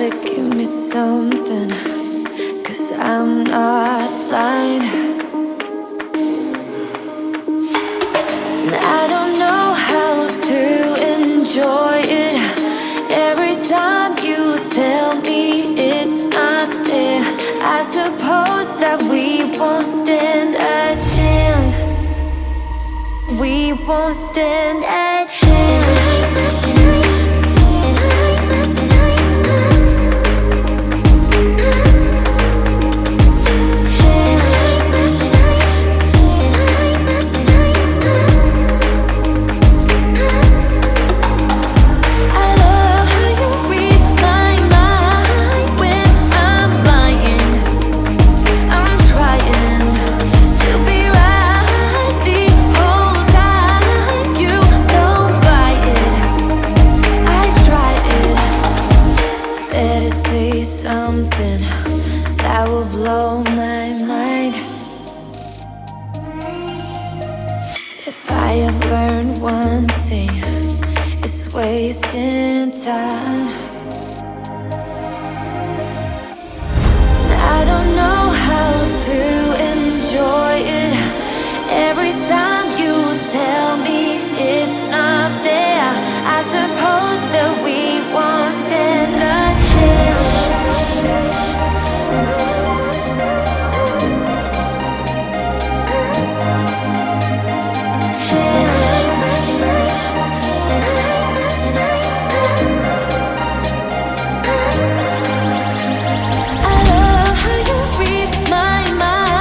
gotta give me something, 'cause I'm not blind. And I don't know how to enjoy it. Every time you tell me it's not there, I suppose that we won't stand a chance. We won't stand a chance. Something that will blow my mind. If I have learned one thing, it's wasting time. I don't know how to enjoy it. Every time you tell me it's not there, I suppose that we won't stand a chance. I love how you read my mind.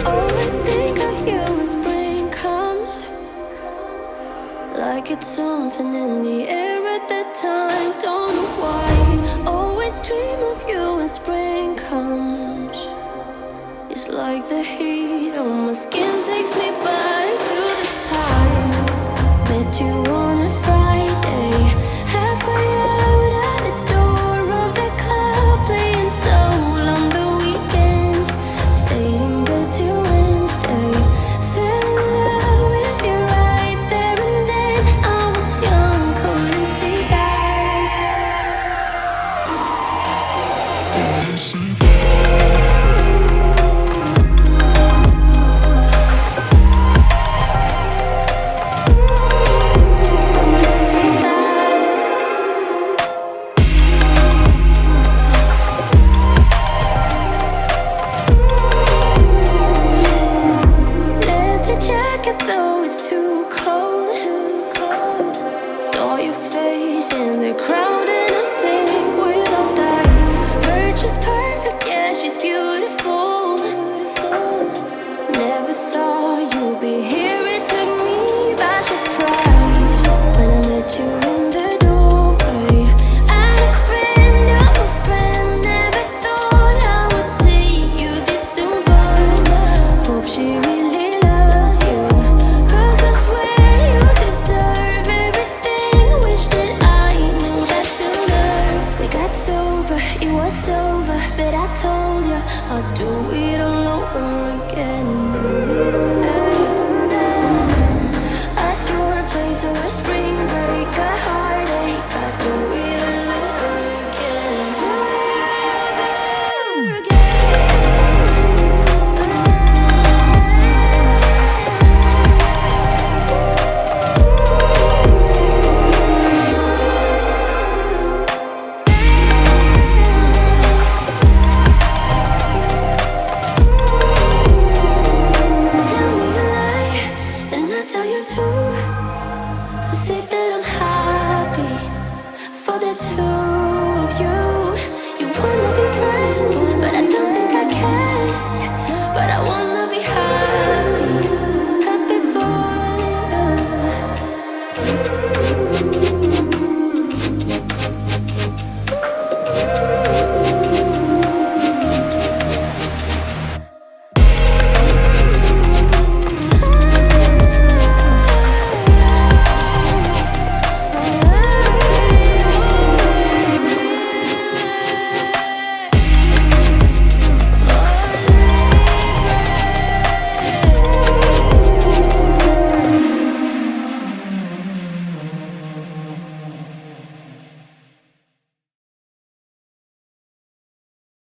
Always think of you when spring comes, like it's something in the air at that time. Don't know why. Always dream of you when spring comes. It's like the heat on my skin takes me back to the time met you on a Friday, halfway out at the door of the club, playing soul on the weekends. Stayed in bed till Wednesday. Fell in love with you right there and then. I was young, couldn't see that. Leather jacket, though it's too cold. Saw your face in the crowd, and I think we loved eyes. Her just perfect, yeah, she's beautiful. Never thought you'd be here. It took me by surprise when I met you in the doorway. And a friend of a friend, never thought I would see you this soon, but hope she really loves you. 'Cause I swear you deserve everything. Wish that I knew that sooner. We got sober, it was over, but I told you I'll do it all over again.